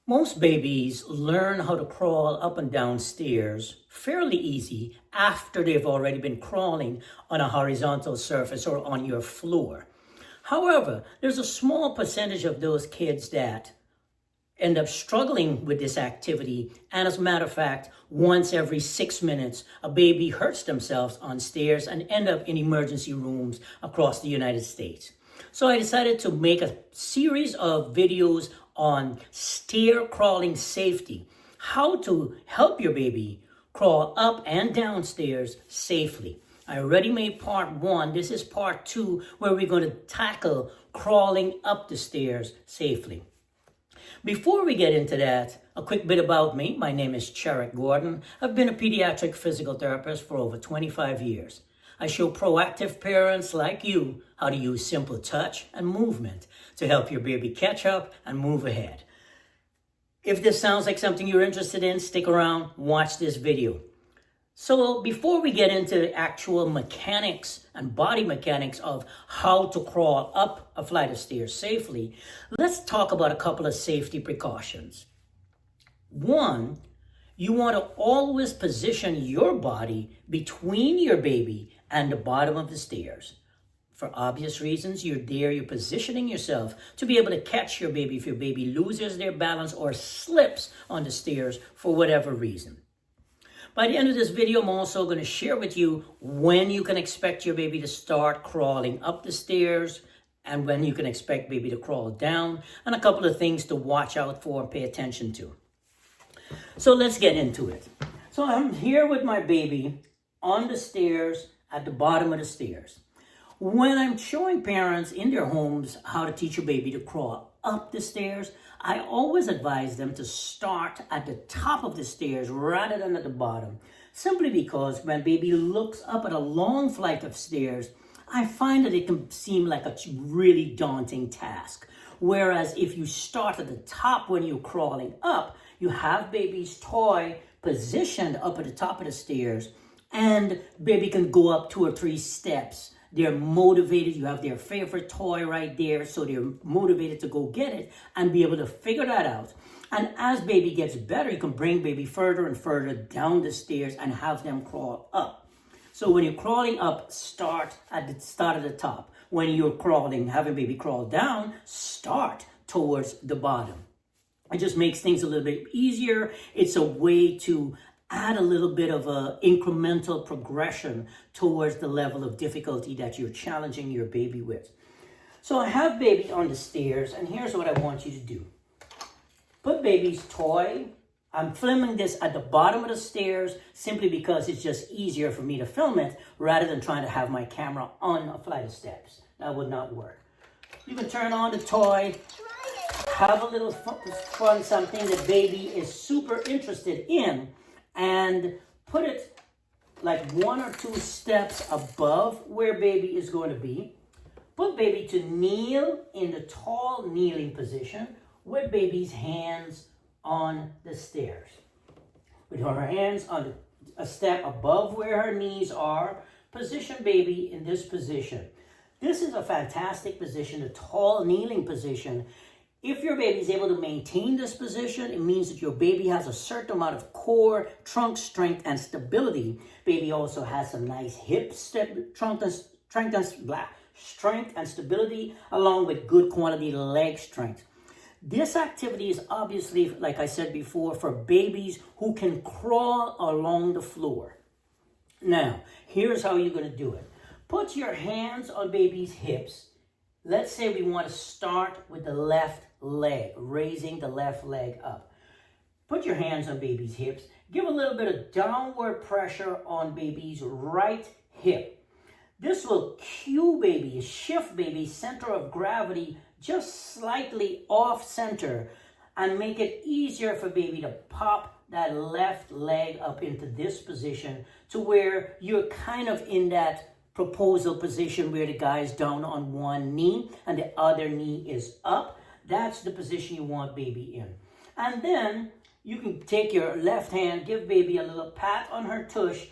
Most babies learn how to crawl up and down stairs fairly easy after they've already been crawling on a horizontal surface or on your floor. However, there's a small percentage of those kids that end up struggling with this activity, and as a matter of fact, once every 6 minutes, a baby hurts themselves on stairs and end up in emergency rooms across the United States. So I decided to make a series of videos on stair crawling safety, how to help your baby crawl up and down stairs safely. I already made part 1. This is part 2, where we're going to tackle crawling up the stairs safely. Before we get into that, a quick bit about me. My name is Cherrick Gordon. I've been a pediatric physical therapist for over 25 years. I show proactive parents like you how to use simple touch and movement to help your baby catch up and move ahead. If this sounds like something you're interested in, stick around, watch this video. So before we get into the actual mechanics and body mechanics of how to crawl up a flight of stairs safely, let's talk about a couple of safety precautions. One, you want to always position your body between your baby and the bottom of the stairs. For obvious reasons, you're positioning yourself to be able to catch your baby if your baby loses their balance or slips on the stairs for whatever reason. By the end of this video, I'm also going to share with you when you can expect your baby to start crawling up the stairs and when you can expect baby to crawl down, and a couple of things to watch out for and pay attention to. So let's get into it. So I'm here with my baby on the stairs at the bottom of the stairs. When I'm showing parents in their homes how to teach a baby to crawl up the stairs, I always advise them to start at the top of the stairs rather than at the bottom, simply because when baby looks up at a long flight of stairs, I find that it can seem like a really daunting task. Whereas if you start at the top when you're crawling up, you have baby's toy positioned up at the top of the stairs, and baby can go up 2 or 3 steps. They're motivated. You have their favorite toy right there, so they're motivated to go get it and be able to figure that out. And as baby gets better, you can bring baby further and further down the stairs and have them crawl up. So when you're crawling up, start at the top. When you're crawling, having baby crawl down, start towards the bottom. It just makes things a little bit easier. It's a way to add a little bit of a incremental progression towards the level of difficulty that you're challenging your baby with. So I have baby on the stairs, and here's what I want you to do. Put baby's toy. I'm filming this at the bottom of the stairs simply because it's just easier for me to film it rather than trying to have my camera on a flight of steps. That would not work. You can turn on the toy, have a little fun, something that baby is super interested in, and put it like 1 or 2 steps above where baby is going to be. Put baby to kneel in the tall kneeling position with baby's hands on the stairs. With her hands on a step above where her knees are, position baby in this position. This is a fantastic position, a tall kneeling position. If your baby is able to maintain this position, it means that your baby has a certain amount of core, trunk strength, and stability. Baby also has some nice hip strength and stability, along with good quality leg strength. This activity is obviously, like I said before, for babies who can crawl along the floor. Now, here's how you're going to do it. Put your hands on baby's hips. Let's say we want to start with the left leg, raising the left leg up. Put your hands on baby's hips. Give a little bit of downward pressure on baby's right hip. This will cue baby, shift baby's center of gravity just slightly off center and make it easier for baby to pop that left leg up into this position to where you're kind of in that proposal position where the guy is down on one knee and the other knee is up. That's the position you want baby in. And then you can take your left hand, give baby a little pat on her tush,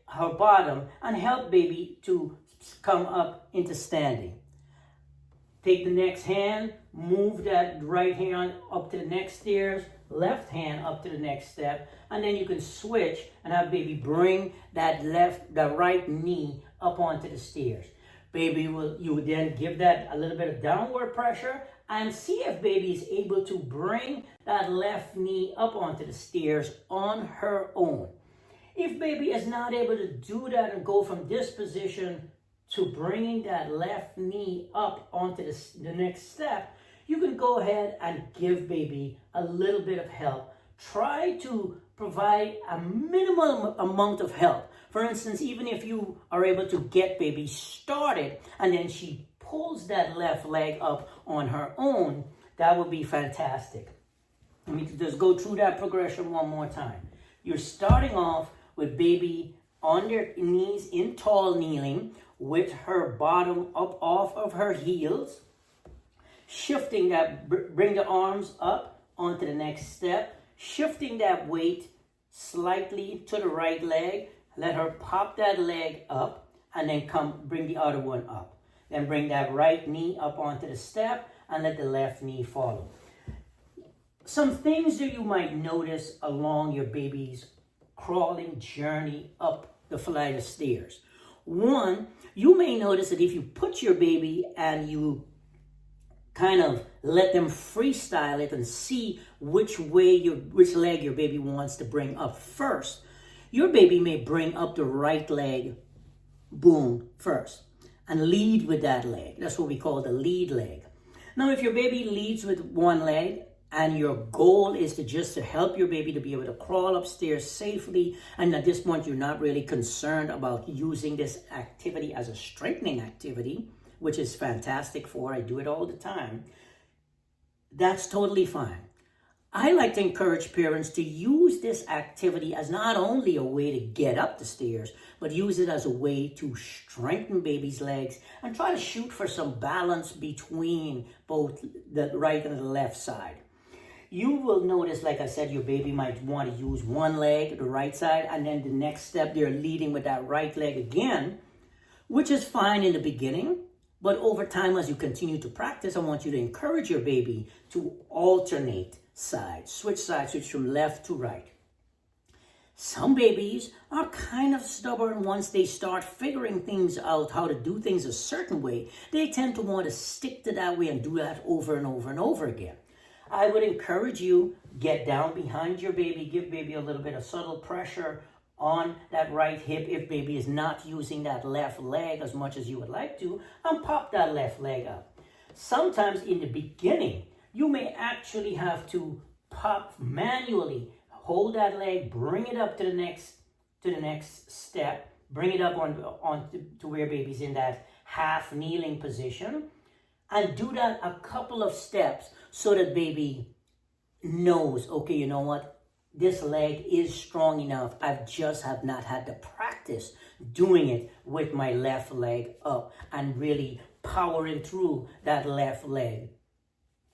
her bottom, and help baby to come up into standing. Take the next hand, move that right hand up to the next stairs, left hand up to the next step, and then you can switch and have baby bring that right knee up onto the stairs. Baby you would then give that a little bit of downward pressure and see if baby is able to bring that left knee up onto the stairs on her own. If baby is not able to do that and go from this position to bringing that left knee up onto the next step, you can go ahead and give baby a little bit of help. Try to provide a minimal amount of help. For instance, even if you are able to get baby started and then she pulls that left leg up on her own, that would be fantastic. Let me just go through that progression one more time. You're starting off with baby on their knees in tall kneeling with her bottom up off of her heels. Shifting that, bring the arms up onto the next step. Shifting that weight slightly to the right leg. Let her pop that leg up and then bring the other one up. Then bring that right knee up onto the step and let the left knee follow. Some things that you might notice along your baby's crawling journey up the flight of stairs. One, you may notice that if you put your baby and you kind of let them freestyle it and see which leg your baby wants to bring up first, your baby may bring up the right leg, boom, first, and lead with that leg. That's what we call the lead leg. Now, if your baby leads with one leg and your goal is to help your baby to be able to crawl upstairs safely, and at this point you're not really concerned about using this activity as a strengthening activity, which is fantastic I do it all the time, that's totally fine. I like to encourage parents to use this activity as not only a way to get up the stairs, but use it as a way to strengthen baby's legs and try to shoot for some balance between both the right and the left side. You will notice, like I said, your baby might want to use one leg, the right side, and then the next step they're leading with that right leg again, which is fine in the beginning. But over time, as you continue to practice, I want you to encourage your baby to alternate sides, switch from left to right. Some babies are kind of stubborn once they start figuring things out, how to do things a certain way. They tend to want to stick to that way and do that over and over and over again. I would encourage you, get down behind your baby, give baby a little bit of subtle pressure on that right hip if baby is not using that left leg as much as you would like to, and pop that left leg up. Sometimes in the beginning, you may actually have to pop manually, hold that leg, bring it up to the next step, bring it up to where baby's in that half kneeling position, and do that a couple of steps so that baby knows, okay, you know what? This leg is strong enough. I just have not had the practice doing it with my left leg up and really powering through that left leg,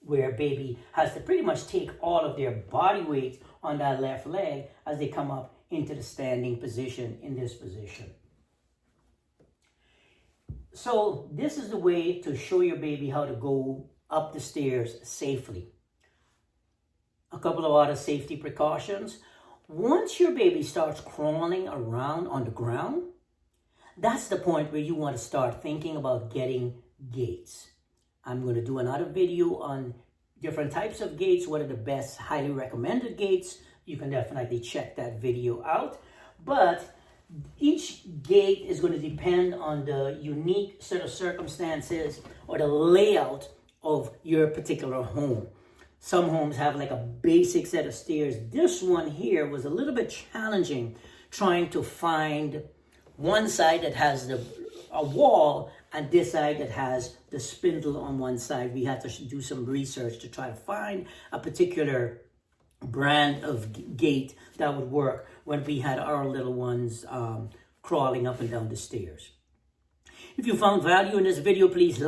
where baby has to pretty much take all of their body weight on that left leg as they come up into the standing position in this position. So this is the way to show your baby how to go up the stairs safely. A couple of other safety precautions. Once your baby starts crawling around on the ground, that's the point where you want to start thinking about getting gates. I'm going to do another video on different types of gates, what are the best highly recommended gates. You can definitely check that video out. But each gate is going to depend on the unique set of circumstances or the layout of your particular home. Some homes have like a basic set of stairs. This one here was a little bit challenging, trying to find one side that has a wall and this side that has the spindle on one side. We had to do some research to try to find a particular brand of gate that would work when we had our little ones crawling up and down the stairs. If you found value in this video, please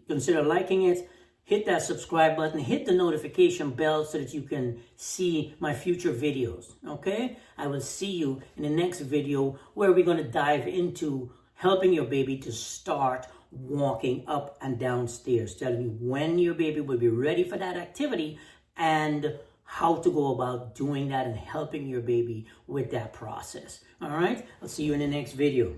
consider liking it. Hit that subscribe button, hit the notification bell so that you can see my future videos, okay? I will see you in the next video where we're going to dive into helping your baby to start walking up and down stairs, telling you when your baby will be ready for that activity and how to go about doing that and helping your baby with that process. All right, I'll see you in the next video.